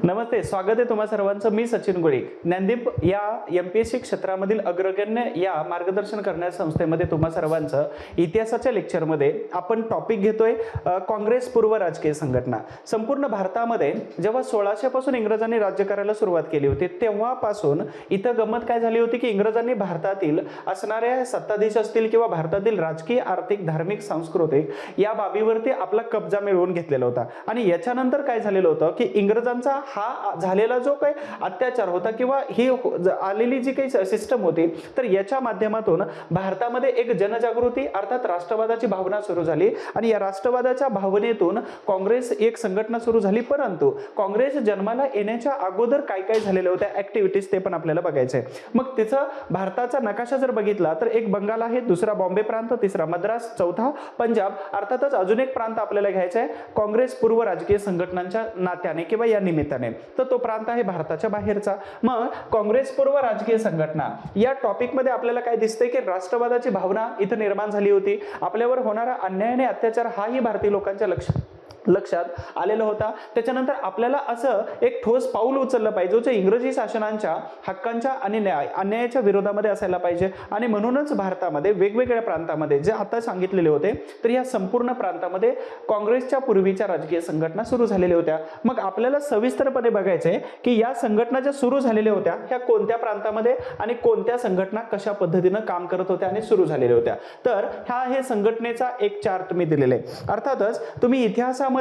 नमस्ते, स्वागत आहे तुम्हा सर्वांचं. मी सचिन गुळी, ज्ञानदीप या एमपीएससी क्षेत्रामधील अग्रगण्य या मार्गदर्शन करण्याच्या संस्थेमध्ये तुम्हा सर्वांचं इतिहासाच्या लेक्चरमध्ये आपण टॉपिक घेतोय काँग्रेस पूर्व राजकीय संघटना. संपूर्ण भारतामध्ये जेव्हा 1600 पासून इंग्रजांनी राज्य करायला सुरुवात केली होती तेव्हापासून इथं गंमत काय झाली होती की इंग्रजांनी भारतातील असणाऱ्या सत्ताधीश असतील किंवा भारतातील राजकीय, आर्थिक, धार्मिक, सांस्कृतिक या बाबीवरती आपला कब्जा मिळवून घेतलेला होता. आणि याच्यानंतर काय झालेलं होतं की इंग्रजांचा हा झालेला जो काही अत्याचार होता किंवा ही आलेली जी काही सिस्टम होती तर याच्या माध्यमातून भारतामध्ये एक जनजागृती अर्थात राष्ट्रवादाची भावना सुरू झाली आणि या राष्ट्रवादाच्या भावनेतून काँग्रेस एक संघटना सुरू झाली. परंतु काँग्रेस जन्माला येण्याच्या अगोदर काय काय झालेल्या होत्या ऍक्टिव्हिटीज ते पण आपल्याला बघायचंय. मग तिचं भारताचा नकाशा जर बघितला तर एक बंगाल आहे, दुसरा बॉम्बे प्रांत, तिसरा मद्रास, चौथा पंजाब, अर्थातच अजून एक प्रांत आपल्याला घ्यायचा आहे काँग्रेस पूर्व राजकीय संघटनांच्या नात्याने किंवा या निमित्ताने. तर तो प्रांत आहे भारताच्या बाहेरचा. मग काँग्रेस पूर्व राजकीय संघटना या टॉपिक मध्ये आपल्याला काय दिसतंय की राष्ट्रवादाची भावना इथं निर्माण झाली होती. आपल्यावर होणारा अन्याय आणि अत्याचार हाही भारतीय लोकांच्या लक्षात आलेला होता. त्याच्यानंतर आपल्याला असं एक ठोस पाऊल उचललं पाहिजे जे इंग्रजी शासनाच्या हक्कांच्या आणि अन्यायाच्या विरोधामध्ये असायला पाहिजे. आणि म्हणूनच भारतामध्ये वेगवेगळ्या प्रांतामध्ये जे आता सांगितलेले होते तर या संपूर्ण प्रांतामध्ये काँग्रेसच्या पूर्वीच्या राजकीय संघटना सुरू झालेल्या होत्या. मग आपल्याला सविस्तरपणे बघायचंय की या संघटना ज्या सुरू झालेल्या होत्या ह्या कोणत्या प्रांतामध्ये आणि कोणत्या संघटना कशा पद्धतीनं काम करत होत्या आणि सुरू झालेल्या होत्या. तर हा हे संघटनेचा एक चार्ट मी दिलेला आहे. अर्थातच तुम्ही इतिहासामध्ये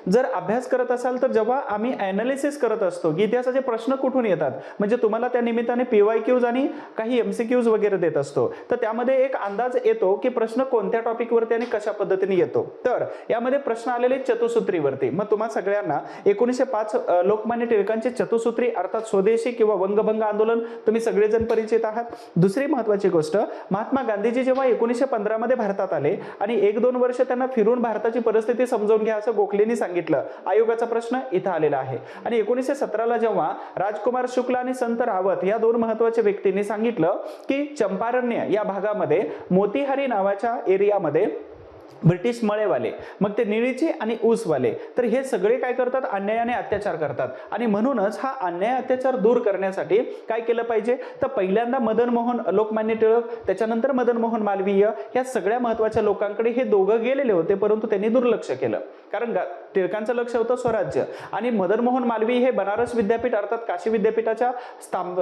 जर अभ्यास करत असाल तर जेव्हा आम्ही अनालिसिस करत असतो की इतिहासाचे प्रश्न कुठून येतात म्हणजे तुम्हाला त्या निमित्ताने पीवायक्यूज आणि काही एमसीक्यूज वगैरे देत असतो तर त्यामध्ये एक अंदाज येतो की प्रश्न कोणत्या टॉपिकवरती आणि कशा पद्धतीने येतो. तर यामध्ये प्रश्न आलेले चतुसूत्रीवरती. मग तुम्हा सगळ्यांना 1905 लोकमान्य टिळकांचे चतुसूत्री अर्थात स्वदेशी किंवा वंगभंग आंदोलन तुम्ही सगळेजण परिचित आहात. दुसरी महत्वाची गोष्ट महात्मा गांधीजी जेव्हा 1915 मध्ये भारतात आले आणि 1-2 वर्ष त्यांना फिरून भारताची परिस्थिती समजावून घ्या असं गोखलेंनी सांगितलं. आयोगाचा प्रश्न इथं आलेला आहे. आणि 1917 जेव्हा राजकुमार शुक्ला आणि संत रावत या दोन महत्वाच्या व्यक्तींनी सांगितलं की चंपारण्य या भागामध्ये मोतीहारी नावाच्या एरियामध्ये ब्रिटिश मळेवाले मग ते निळीचे आणि ऊसवाले तर हे सगळे काय करतात अन्यायाने अत्याचार करतात. आणि म्हणूनच हा अन्याय अत्याचार दूर करण्यासाठी काय केलं पाहिजे तर पहिल्यांदा मदन मोहन लोकमान्य टिळक त्याच्यानंतर मदन मोहन मालवीय या सगळ्या महत्वाच्या लोकांकडे हे दोघं गेलेले होते परंतु त्यांनी दुर्लक्ष केलं. कारण टिळकांचं लक्ष होतं स्वराज्य आणि मदन मोहन मालवीय हे बनारस विद्यापीठ अर्थात काशी विद्यापीठाच्या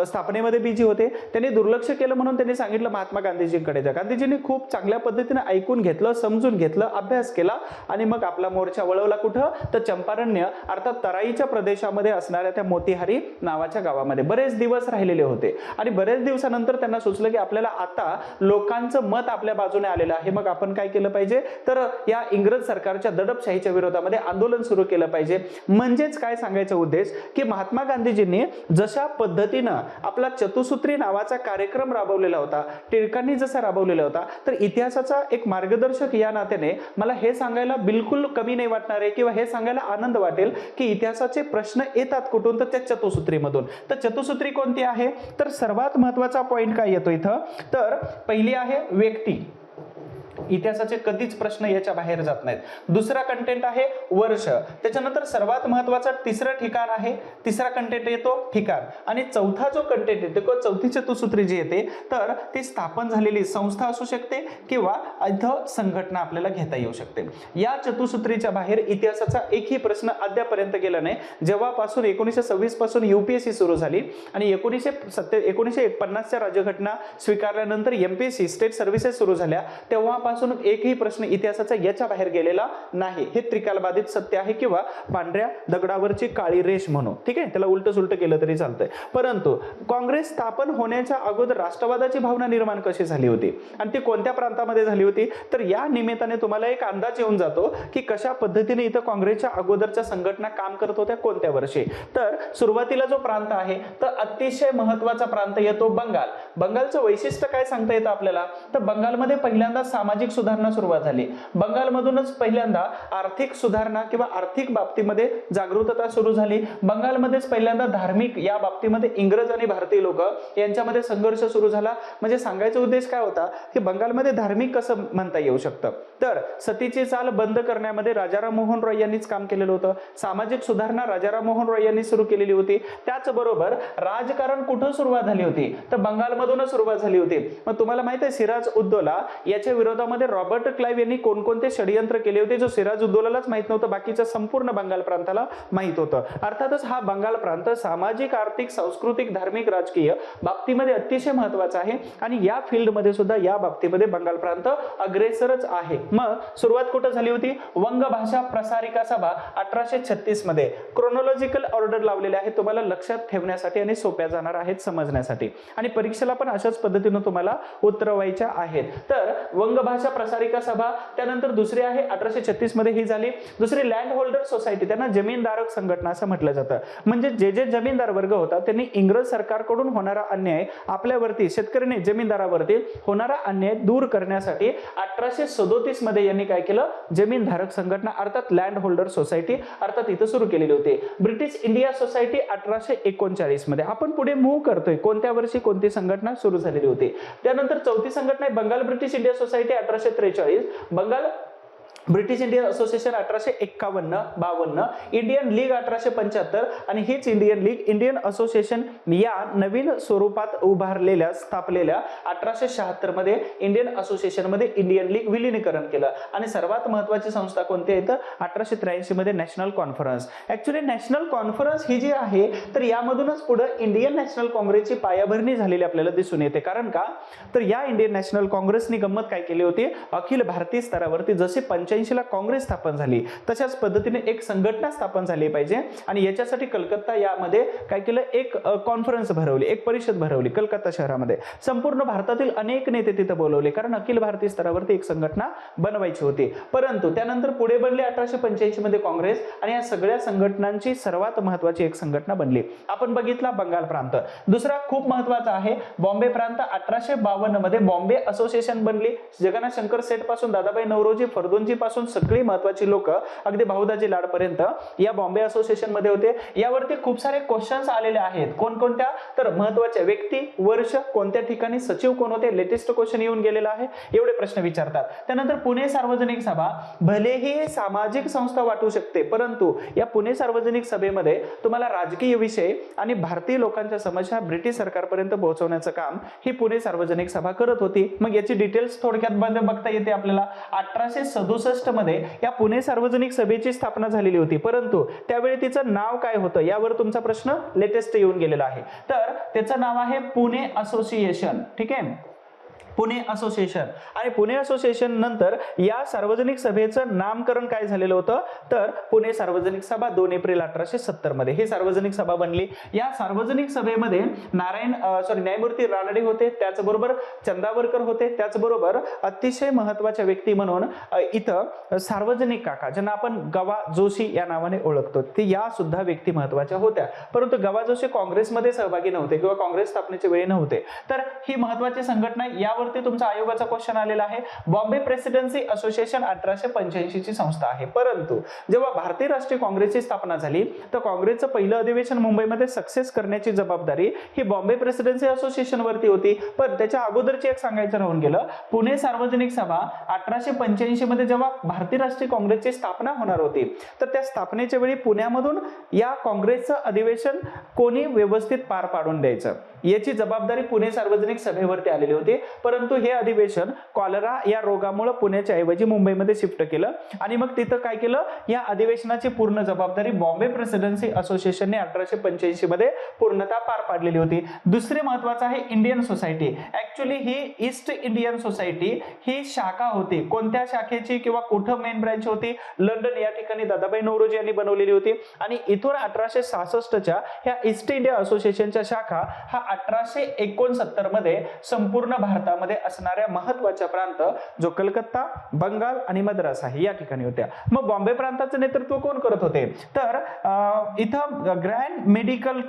स्थापनेमध्ये बिझी होते. त्यांनी दुर्लक्ष केलं म्हणून त्यांनी सांगितलं महात्मा गांधीजींकडे जा. गांधीजींनी खूप चांगल्या पद्धतीने ऐकून घेतलं, समजून घेतलं, अभ्यास केला आणि मग आपला मोर्चा वळवला कुठं तर चंपारण्य अर्थात तराईच्या प्रदेशामध्ये असणाऱ्या त्या मोतीहारी नावाच्या गावामध्ये. बरेच दिवस राहिलेले होते आणि बरेच दिवसानंतर त्यांना सुचलं की आपल्याला आता लोकांचं मत आपल्या बाजूने आलेलं आहे. मग आपण काय केलं पाहिजे तर या इंग्रज सरकारच्या दडपशाहीच्या विरोधामध्ये आंदोलन सुरू केलं पाहिजे. म्हणजेच काय सांगायचा उद्देश की महात्मा गांधीजींनी जशा पद्धतीनं आपला चतुसूत्री नावाचा कार्यक्रम राबवलेला होता टिळकांनी जसा राबवलेला होता तर इतिहासाचा एक मार्गदर्शक या नात्याने मला हे सांगायला बिलकुल कमी नाही वाटणार आहे किंवा हे सांगायला आनंद वाटेल की इतिहासाचे प्रश्न येतात कुठून तर त्या चतुसूत्रीमधून. तर चतुसूत्री कोणती आहे तर सर्वात महत्वाचा पॉइंट काय येतो इथं तर पहिली आहे व्यक्ती. इतिहासाचे कधीच प्रश्न याच्या बाहेर जात नाहीत. दुसरा कंटेंट आहे वर्ष. त्याच्यानंतर सर्वात महत्वाचा तिसरं ठिकाण आहे. तिसरा कंटेंट येतो ठिकाण. आणि चौथा जो कंटेंट येतो चौथी चतुसूत्री जी येते तर ती स्थापन झालेली संस्था असू शकते किंवा इथं संघटना आपल्याला घेता येऊ शकते. या चतुसूत्रीच्या बाहेर इतिहासाचा एकही प्रश्न अद्यापर्यंत गेला नाही. जेव्हापासून 1926 पासून यूपीएससी सुरू झाली आणि 1950च्या राज्यघटना स्वीकारल्यानंतर एमपीएससी स्टेट सर्व्हिसेस सुरू झाल्या तेव्हापासून एकही प्रश्न इतिहासाचा याच्या बाहेर गेलेला नाही. हे त्रिकालबाधित सत्य आहे किंवा पांढऱ्या दगडावरची काळी रेष म्हणून. ठीक आहे, त्याला उलट सुलट केलं तरी चालतंय. परंतु काँग्रेस स्थापन होण्याच्या अगोदर राष्ट्रवादाची भावना निर्माण कशी झाली होती आणि ती कोणत्या प्रांतामध्ये झाली होती तर या निमित्ताने तुम्हाला एक अंदाज येऊन जातो की कशा पद्धतीने इथं काँग्रेसच्या अगोदरच्या संघटना काम करत होत्या कोणत्या वर्षी. तर सुरुवातीला जो प्रांत आहे तर अतिशय महत्वाचा प्रांत येतो बंगाल. बंगालचं वैशिष्ट्य काय सांगता येतं आपल्याला तर बंगालमध्ये पहिल्यांदा सामाजिक सामाजिक सुधारणा सुरुवात झाली. बंगालमधूनच पहिल्यांदा आर्थिक सुधारणा किंवा आर्थिक बाबतीमध्ये जागरूकता सुरू झाली. बंगालमध्येच पहिल्यांदा धार्मिक या बाबतीमध्ये इंग्रज आणि भारतीय लोक यांच्यामध्ये संघर्ष सुरू झाला. म्हणजे सांगायचा उद्देश काय होता की बंगालमध्ये धार्मिक कसं म्हणता येऊ शकतं, तर सतीची चाल बंद करण्यामध्ये राजाराम मोहन रॉय यांनीच काम केलेलं होतं. सामाजिक सुधारणा राजाराम मोहन रॉय यांनी सुरू केलेली होती. त्याचबरोबर राजकारण कुठं सुरुवात झाली होती, तर बंगालमधूनच सुरुवात झाली होती. मग तुम्हाला माहित आहे सिराज उद्दौला याच्या विरोधामध्ये रॉबर्ट क्लाइव्ह यांनी कोणकोणते षडयंत्र केले होते, जो सिराज उद्दौलालाच माहित नव्हतं, बाकीच्या संपूर्ण बंगाल प्रांताला माहित होतं. अर्थातच हा बंगाल प्रांत सामाजिक, आर्थिक, सांस्कृतिक, धार्मिक, राजकीय बाबतीमध्ये अतिशय महत्वाचा आहे आणि या फील्डमध्ये सुद्धा या बाबतीमध्ये बंगाल प्रांत अग्रेसरच आहे. मग सुरुवात कुठं झाली होती, वंग भाषा प्रसारिका सभा 1836 मध्ये. क्रोनॉलॉजिकल ऑर्डर लावलेले आहे तुम्हाला लक्षात ठेवण्यासाठी आणि सोप्या जाणार आहेत समजण्यासाठी, आणि परीक्षेला पण अशाच पद्धतीने तुम्हाला उतरवायच्या आहेत. तर वंग भाषा प्रसारिका सभा, त्यानंतर दुसरी आहे 1836 मध्ये ही झाली. दुसरी लँड होल्डर सोसायटी, त्यांना जमीनदारक संघटना असं म्हटलं जातं. म्हणजे जे जमीनदार वर्ग होता त्यांनी इंग्रज सरकारकडून होणारा अन्याय आपल्यावरती, शेतकऱ्यांनी जमीनदारावरती होणारा अन्याय दूर करण्यासाठी 1837 मध्ये यांनी काय केलं, जमीनधारक संघटना अर्थात लँड होल्डर सोसायटी अर्थात इथं सुरू केलेली होती. ब्रिटिश इंडिया सोसायटी 1839 मध्ये. आपण पुढे मूव्ह करतोय, कोणत्या वर्षी कोणती संघटना सुरू झालेली होती. त्यानंतर चौथी संघटना आहे Bengal British India society 1843, Bengal British Indian association 1851-52, Indian league 1875 आणि हीच इंडियन लीग इंडियन असोसिएशन या नवीन स्वरूपात उभारलेल्या स्थापलेल्या 1876 मध्ये इंडियन असोसिएशन मध्ये इंडियन लीग विलीनीकरण केलं. आणि सर्वात महत्वाची संस्था कोणती आहे तर 1883 मध्ये national conference. Actually national conference ही जी आहे तर यामधूनच पुढे इंडियन नॅशनल काँग्रेसची पायाभरणी झालेली आपल्याला दिसून येते. कारण का तर या इंडियन नॅशनल काँग्रेसनी गंमत काय केली होती, अखिल भारतीय स्तरावरती जसे 85 ला काँग्रेस स्थापन झाली तशाच पद्धतीने एक संघटना स्थापन झाली पाहिजे आणि याच्यासाठी कलकत्ता यामध्ये काय केलं, एक कॉन्फरन्स भरवली, एक परिषद भरवली कलकत्ता शहरामध्ये. संपूर्ण भारतातील अनेक नेते तिथे बोलवले कारण अखिल भारतीय स्तरावरती एक संघटना बनवायची होती. परंतु त्यानंतर पुढे बनले 1885 मध्ये काँग्रेस आणि या सगळ्या संघटनांची सर्वात महत्वाची एक संघटना बनली. आपण बघितला बंगाल प्रांत. दुसरा खूप महत्वाचा आहे बॉम्बे प्रांत. 1852 मध्ये बॉम्बे असोसिएशन बनली. जगन्नाथ शंकर सेठ पासून दादाबाई नौरोजी, फर्दुंजी पासून सगळी महत्वाची लोक अगदी भाऊदाजी लाड पर्यंत या बॉम्बे असोसिएशन मध्ये होते. यावरती खूप सारे क्वेश्चन्स आलेले आहेत. कोणकोणत्या तर महत्वाच्या व्यक्ती, वर्ष, कोणत्या ठिकाणी सचिव कोण होते, लेटेस्ट क्वेश्चन येऊन गेलेला आहे, एवढे प्रश्न विचारतात. त्यानंतर पुणे सार्वजनिक सभा. भलेही सामाजिक संस्था वाटू शकते परंतु या पुणे सार्वजनिक सभेमध्ये तुम्हाला राजकीय विषय आणि भारतीय लोकांच्या समस्या ब्रिटिश सरकारपर्यंत पोहोचवण्याचं काम ही पुणे सार्वजनिक सभा करत होती. मग याची डिटेल्स थोडक्यात बघता येते आपल्याला. 1867 मध्ये या पुणे सार्वजनिक सभेची स्थापना झालेली होती परंतु त्यावेळी तिचं नाव काय होतं यावर तुमचा प्रश्न लेटेस्ट येऊन गेलेला आहे. तर त्याचं नाव आहे पुणे असोसिएशन. ठीक आहे, पुणे असोसिएशन. आणि पुणे असोसिएशन नंतर या सार्वजनिक सभेचं नामकरण काय झालेलं होतं तर पुणे सार्वजनिक सभा 2 एप्रिल 1870 मध्ये ही सार्वजनिक सभा बनली. या सार्वजनिक सभेमध्ये न्यायमूर्ती रानडे होते, त्याचबरोबर चंदावरकर होते, त्याचबरोबर अतिशय महत्वाच्या व्यक्ती म्हणून इथं सार्वजनिक काका ज्यांना आपण गवा जोशी या नावाने ओळखतो ते या सुद्धा व्यक्ती महत्वाच्या होत्या. परंतु गवा जोशी काँग्रेसमध्ये सहभागी नव्हते किंवा काँग्रेस स्थापनेच्या वेळी नव्हते. तर ही महत्वाची संघटना. यावरती तुमचा आयोगाचा क्वेश्चन आलेला आहे. बॉम्बे प्रेसिडेन्सी असोसिएशन 1885 ची संस्था आहे. परंतु जेव्हा भारतीय राष्ट्रीय काँग्रेसची स्थापना झाली तर काँग्रेसचं पहिलं अधिवेशन मुंबईमध्ये सक्सेस करण्याची जबाबदारी ही बॉम्बे प्रेसिडेन्सी असोसिएशन वरती होती. पण त्याच्या अगोदरची एक सांगायचं राहून गेलं, पुणे सार्वजनिक सभा 1885 मध्ये जेव्हा भारतीय राष्ट्रीय काँग्रेसची स्थापना होणार होती तर त्या स्थापनेच्या वेळी पुण्यामधून या काँग्रेसचं अधिवेशन कोणी व्यवस्थित पार पाडून द्यायचं याची जबाबदारी पुणे सार्वजनिक सभेवरती आलेली होती. परंतु हे अधिवेशन कॉलरा या रोगामुळे पुण्याच्या ऐवजी मुंबईमध्ये शिफ्ट केलं आणि मग तिथं काय केलं, या अधिवेशनाची पूर्ण जबाबदारी बॉम्बे प्रेसिडेन्सी असोसिएशनने 1885 मध्ये पूर्णतः पार पाडलेली होती. दुसरे महत्वाचं आहे इंडियन सोसायटी. ऍक्च्युली ही ईस्ट इंडियन सोसायटी ही शाखा होती. कोणत्या शाखेची किंवा कुठं मेन ब्रँच होती, लंडन या ठिकाणी दादाबाई नौरोजी यांनी बनवलेली होती. आणि इथून 1866च्या ह्या ईस्ट इंडिया असोसिएशनच्या शाखा हा 1869 मध्ये संपूर्ण भारतामध्ये प्रांतामध्ये असणाऱ्या महत्वाच्या प्रांत जो कलकत्ता, बंगाल आणि मद्रास आहे या ठिकाणी होत्या. मग बॉम्बे प्रांताचं नेतृत्व कोण करत होते? तर इथं ग्रँड मेडिकल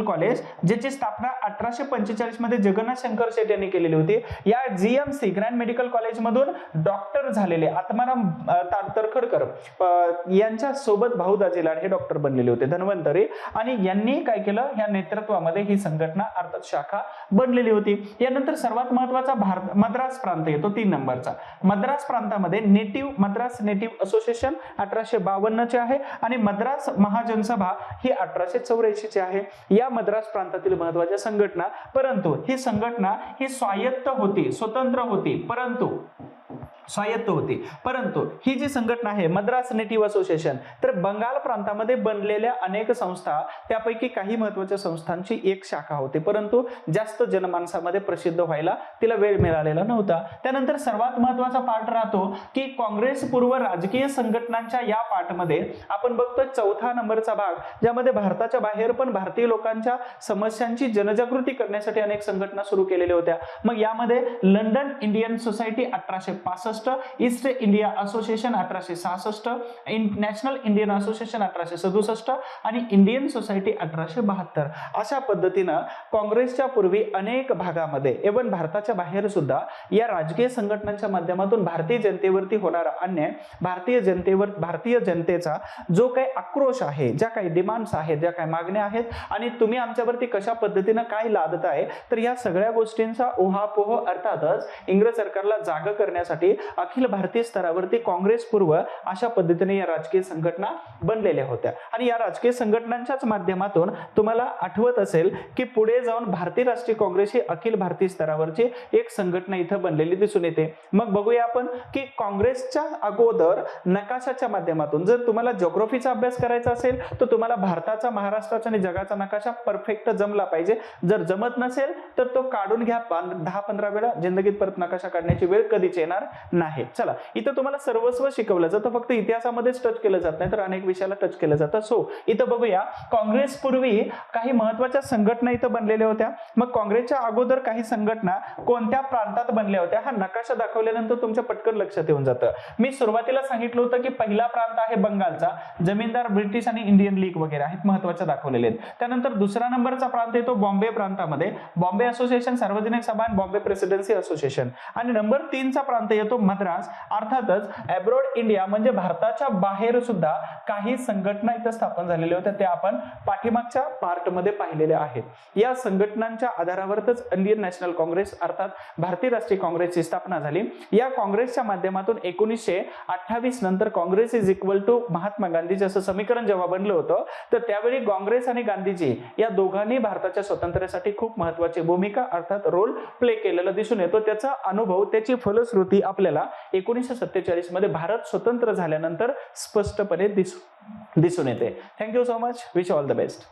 कॉलेज ज्याची स्थापना 1845 मध्ये जगन्नाथ शंकर शेट यांनी केलेली होती. या GMC ग्रँड मेडिकल कॉलेज मधून डॉक्टर झालेले आत्माराम तर्खडकर यांच्या सोबत भाऊ दाजी लाड हे डॉक्टर बनलेले होते, धन्वंतरी. आणि यांनी काय केलं, या नेतृत्वामध्ये ही संघटना अर्थात शाखा बनलेली होती. यानंतर सर्वात महत्वाचा मद्रास प्रांत येतो 3 नंबरचा. मद्रास प्रांतामध्ये मद्रास नेटिव्ह असोसिएशन 1852 चे आहे आणि मद्रास महाजनसभा ही 1884 ची आहे. या मद्रास प्रांतातील महत्वाच्या संघटना, परंतु ही संघटना ही स्वायत्त होती, स्वतंत्र होती, परंतु ही जी संघटना आहे मद्रास नेटिव्ह असोसिएशन, तर बंगाल प्रांतामध्ये बनलेल्या अनेक संस्था त्यापैकी काही महत्वाच्या संस्थांची एक शाखा होती, परंतु जास्त जनमानसामध्ये प्रसिद्ध व्हायला तिला वेळ मिळालेला नव्हता. त्यानंतर सर्वात महत्वाचा पार्ट राहतो की काँग्रेस पूर्व राजकीय संघटनांच्या या पार्टमध्ये आपण बघतोय 4था नंबरचा भाग, ज्यामध्ये भारताच्या बाहेर पण भारतीय लोकांच्या समस्यांची जनजागृती करण्यासाठी अनेक संघटना सुरू केलेल्या होत्या. मग यामध्ये London Indian society 1865, east India association 1866, national Indian association 1867 आणि इंडियन सोसायटी 1872. अशा पद्धतीनं काँग्रेसच्या पूर्वी अनेक भागामध्ये एवं भारताच्या बाहेर सुद्धा या राजकीय संघटनांच्या माध्यमातून भारतीय जनतेवरती होणारा अन्याय, भारतीय जनतेचा जो काही आक्रोश आहे, ज्या काही डिमांड्स आहेत, ज्या काही मागण्या आहेत आणि तुम्ही आमच्यावरती कशा पद्धतीनं काय लादताय, तर या सगळ्या गोष्टींचा उहापोह अर्थातच इंग्रज सरकारला जाग करण्यासाठी अखिल भारतीय स्तरावरती काँग्रेस पूर्व अशा पद्धतीने या राजकीय संघटना बनलेल्या होत्या. आणि या राजकीय संघटनांच्याच माध्यमातून तुम्हाला आठवत असेल की पुढे जाऊन भारतीय राष्ट्रीय काँग्रेस ही अखिल भारतीय स्तरावरची एक संघटना इथं बनलेली दिसून येते. मग बघूया आपण की काँग्रेसच्या अगोदर नकाशाच्या माध्यमातून, जर तुम्हाला जिओग्राफीचा अभ्यास करायचा असेल तर तुम्हाला भारताचा, महाराष्ट्राचा आणि जगाचा नकाशा परफेक्ट जमला पाहिजे. जर जमत नसेल तर तो काढून घ्या 10-15 वेळा, जिंदगीत परत नकाशा काढण्याची वेळ कधीच येणार नाही. चला, इथं तुम्हाला सर्वस्व शिकवलं जातं, फक्त इतिहासामध्येच टच केलं जात नाही तर अनेक विषयाला टच केलं जातं. सो इथं बघूया काँग्रेस पूर्वी काही महत्वाच्या संघटना इथं बनलेल्या होत्या. मग काँग्रेसच्या अगोदर काही संघटना कोणत्या प्रांतात बनल्या होत्या हा नकाशा दाखवल्यानंतर तुमच्या पटकन लक्षात येऊन जातं. मी सुरुवातीला सांगितलं होतं की पहिला प्रांत आहे बंगालचा, जमीनदार, ब्रिटिश आणि इंडियन लीग वगैरे आहेत महत्वाचे दाखवलेले आहेत. त्यानंतर दुसरा नंबरचा प्रांत येतो बॉम्बे प्रांतामध्ये, बॉम्बे असोसिएशन, सार्वजनिक सभा आणि बॉम्बे प्रेसिडेन्सी असोसिएशन. आणि नंबर 3चा प्रांत येतो मद्रास, अर्थातच अब्रॉड इंडिया म्हणजे भारताच्या बाहेर सुद्धा काही संघटना इथं स्थापन झालेल्या होत्या, त्या आपण पाठीमागच्या पार्ट मध्ये पाहिलेल्या आहेत. या संघटनांच्या आधारावरच इंडियन नॅशनल काँग्रेस अर्थात भारतीय राष्ट्रीय काँग्रेसची स्थापना झाली. या काँग्रेसच्या माध्यमातून 1928 नंतर Congress is equal to Mahatma Gandhiji असं समीकरण जेव्हा बनलं होतं, तर त्यावेळी काँग्रेस आणि गांधीजी या दोघांनी भारताच्या स्वातंत्र्यासाठी खूप महत्वाची भूमिका अर्थात रोल प्ले केलेला दिसून येतो. त्याचा अनुभव, त्याची फलश्रुती आपल्याला 1947 मध्ये भारत स्वतंत्र झाल्यानंतर स्पष्टपणे दिसून येते. Thank you so much. Wish all the best.